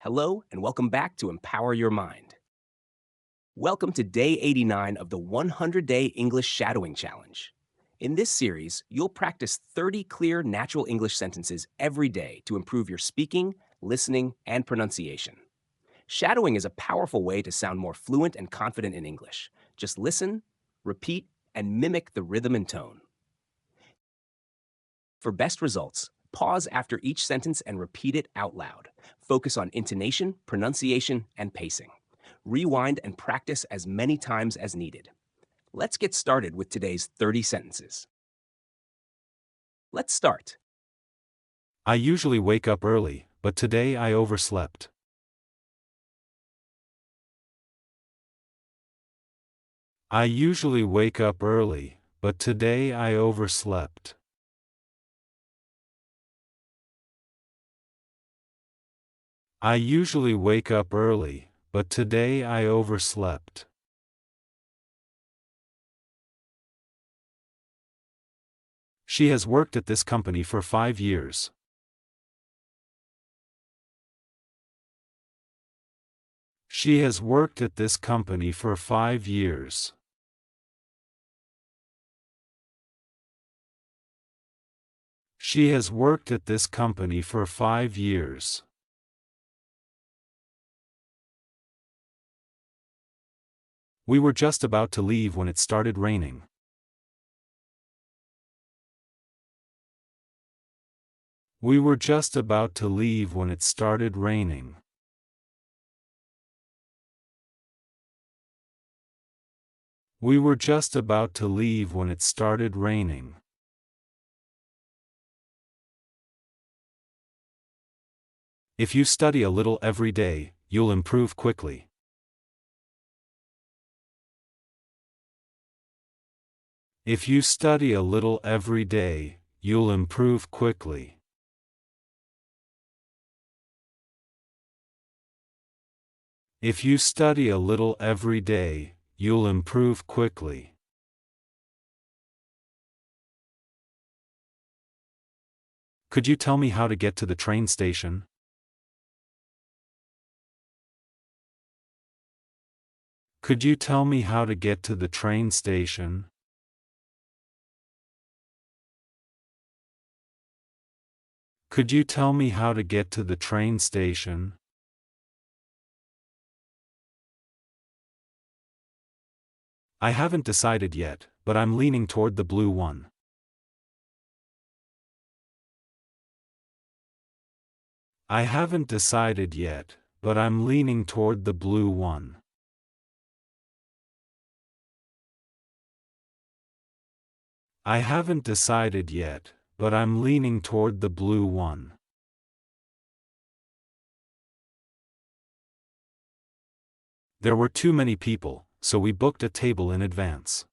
Hello, and welcome back to Empower Your Mind. Welcome to day 89 of the 100-Day English Shadowing Challenge. In this series, you'll practice 30 clear natural English sentences every day to improve your speaking, listening, and pronunciation. Shadowing is a powerful way to sound more fluent and confident in English. Just listen, repeat, and mimic the rhythm and tone. For best results, pause after each sentence and repeat it out loud. Focus on intonation, pronunciation, and pacing. Rewind and practice as many times as needed. Let's get started with today's 30 sentences. Let's start. I usually wake up early, but today I overslept. I usually wake up early, but today I overslept. I usually wake up early, but today I overslept. She has worked at this company for 5 years. She has worked at this company for 5 years. She has worked at this company for 5 years. We were just about to leave when it started raining. We were just about to leave when it started raining. We were just about to leave when it started raining. If you study a little every day, you'll improve quickly. If you study a little every day, you'll improve quickly. If you study a little every day, you'll improve quickly. Could you tell me how to get to the train station? Could you tell me how to get to the train station? Could you tell me how to get to the train station? I haven't decided yet, but I'm leaning toward the blue one. I haven't decided yet, but I'm leaning toward the blue one. I haven't decided yet, but I'm leaning toward the blue one. There were too many people, so we booked a table in advance.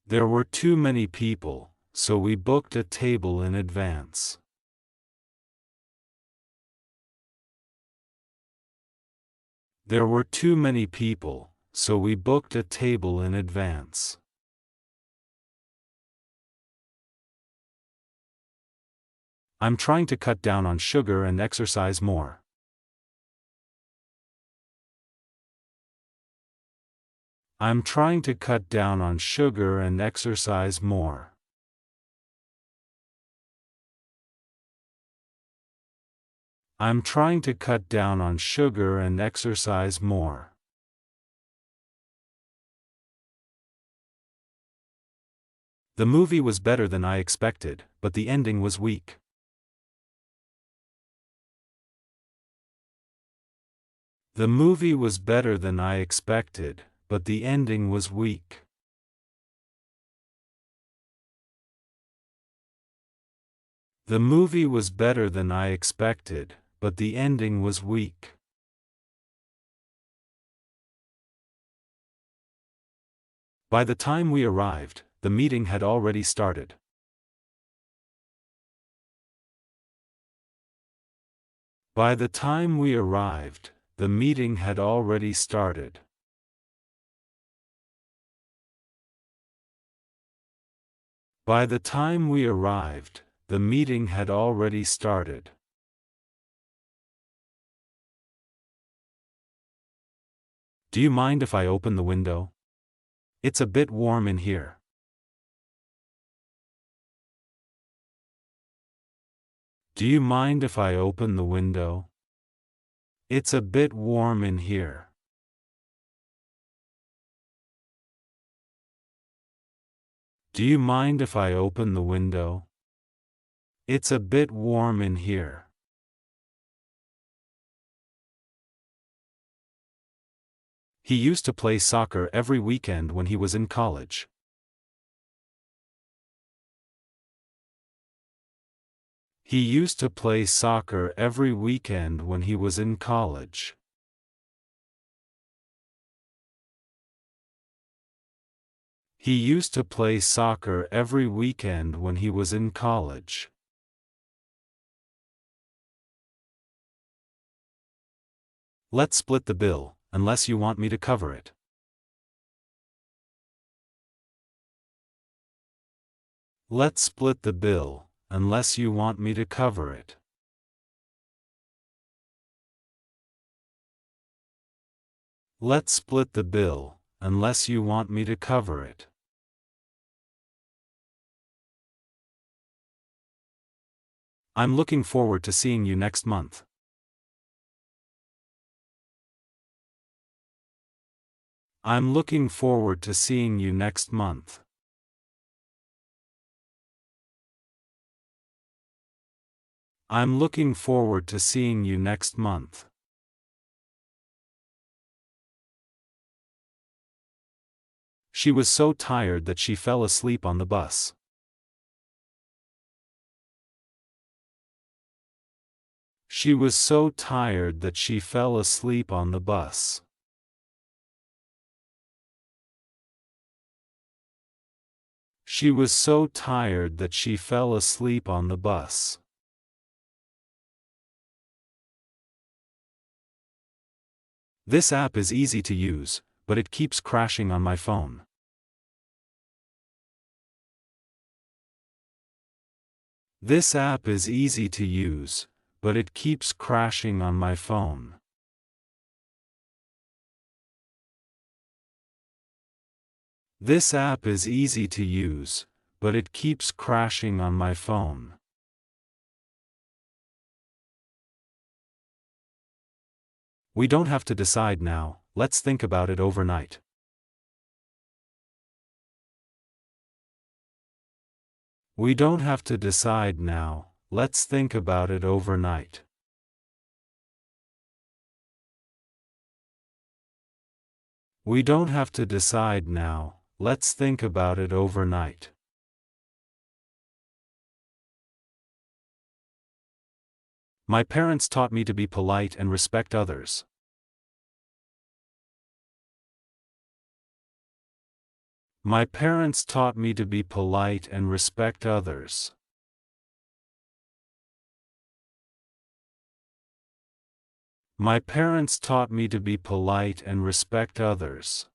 There were too many people, so we booked a table in advance. There were too many people, so we booked a table in advance. I'm trying to cut down on sugar and exercise more. I'm trying to cut down on sugar and exercise more. I'm trying to cut down on sugar and exercise more. The movie was better than I expected, but the ending was weak. The movie was better than I expected, but the ending was weak. The movie was better than I expected, but the ending was weak. By the time we arrived, the meeting had already started. By the time we arrived, the meeting had already started. By the time we arrived, The meeting had already started. Do you mind if I open the window? It's a bit warm in here. Do you mind if I open the window? It's a bit warm in here. Do you mind if I open the window? It's a bit warm in here. He used to play soccer every weekend when he was in college. He used to play soccer every weekend when he was in college. He used to play soccer every weekend when he was in college. Let's split the bill, unless you want me to cover it. Let's split the bill, unless you want me to cover it. Let's split the bill, unless you want me to cover it. I'm looking forward to seeing you next month. I'm looking forward to seeing you next month. I'm looking forward to seeing you next month. She was so tired that she fell asleep on the bus. She was so tired that she fell asleep on the bus. She was so tired that she fell asleep on the bus. This app is easy to use, but it keeps crashing on my phone. This app is easy to use, but it keeps crashing on my phone. This app is easy to use, but it keeps crashing on my phone. We don't have to decide now, let's think about it overnight. We don't have to decide now, let's think about it overnight. We don't have to decide now, let's think about it overnight. My parents taught me to be polite and respect others. My parents taught me to be polite and respect others. My parents taught me to be polite and respect others.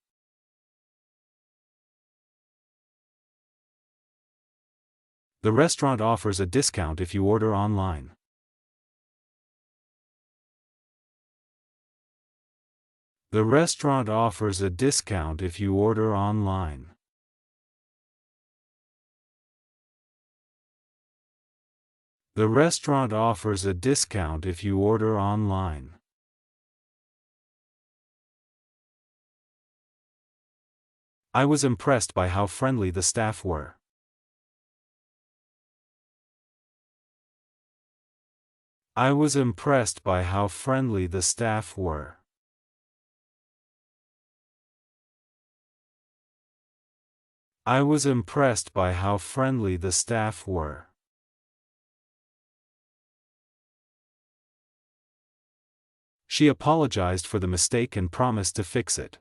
The restaurant offers a discount if you order online. The restaurant offers a discount if you order online. The restaurant offers a discount if you order online. I was impressed by how friendly the staff were. I was impressed by how friendly the staff were. I was impressed by how friendly the staff were. She apologized for the mistake and promised to fix it.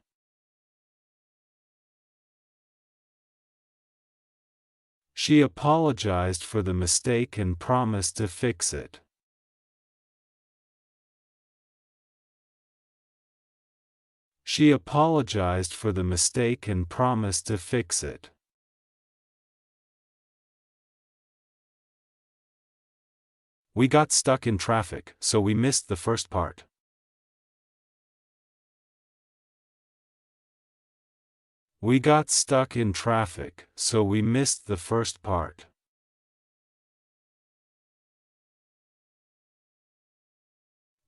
She apologized for the mistake and promised to fix it. She apologized for the mistake and promised to fix it. We got stuck in traffic, so we missed the first part. We got stuck in traffic, so we missed the first part.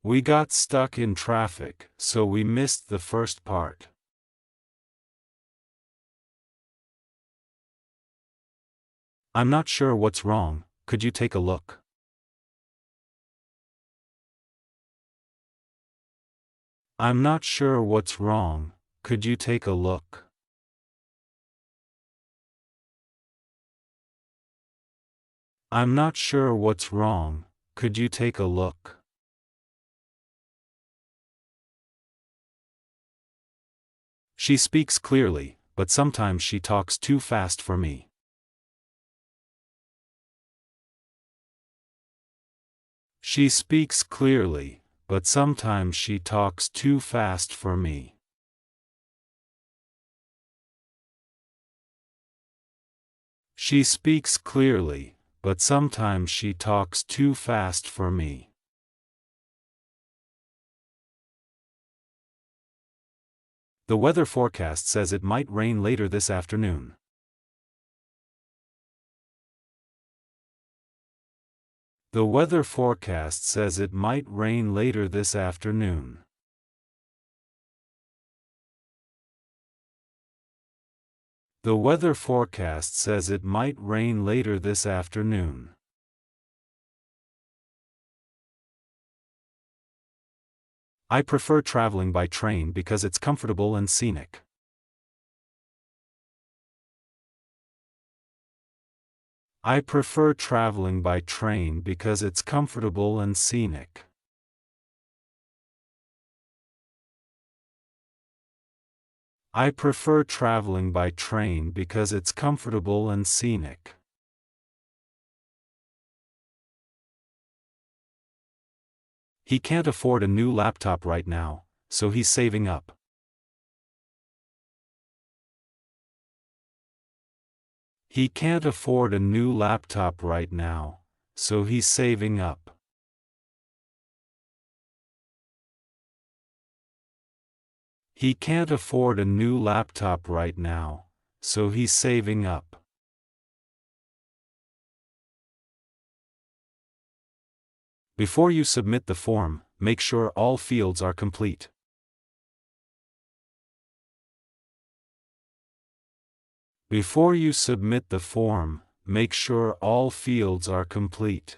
We got stuck in traffic, so we missed the first part. I'm not sure what's wrong, could you take a look? I'm not sure what's wrong, could you take a look? I'm not sure what's wrong, could you take a look? She speaks clearly, but sometimes she talks too fast for me. She speaks clearly, but sometimes she talks too fast for me. She speaks clearly, but sometimes she talks too fast for me. The weather forecast says it might rain later this afternoon. The weather forecast says it might rain later this afternoon. The weather forecast says it might rain later this afternoon. I prefer traveling by train because it's comfortable and scenic. I prefer traveling by train because it's comfortable and scenic. I prefer traveling by train because it's comfortable and scenic. He can't afford a new laptop right now, so he's saving up. He can't afford a new laptop right now, so he's saving up. He can't afford a new laptop right now, so he's saving up. Before you submit the form, make sure all fields are complete. Before you submit the form, make sure all fields are complete.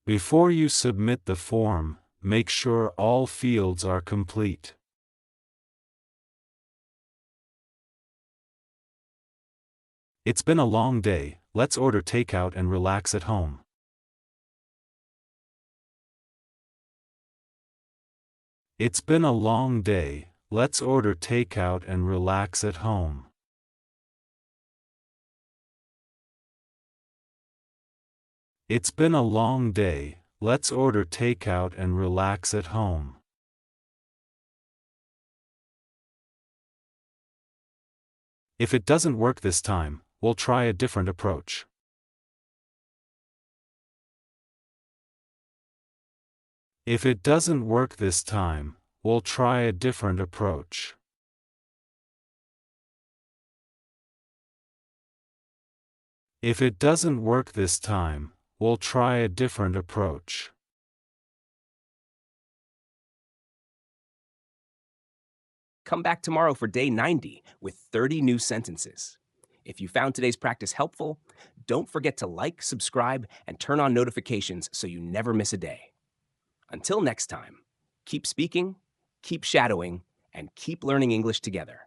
Before you submit the form, make sure all fields are complete. It's been a long day, let's order takeout and relax at home. It's been a long day, let's order takeout and relax at home. It's been a long day, let's order takeout and relax at home. If it doesn't work this time, we'll try a different approach. If it doesn't work this time, we'll try a different approach. If it doesn't work this time, we'll try a different approach. Come back tomorrow for day 90 with 30 new sentences. If you found today's practice helpful, don't forget to like, subscribe, and turn on notifications so you never miss a day. Until next time, keep speaking, keep shadowing, and keep learning English together.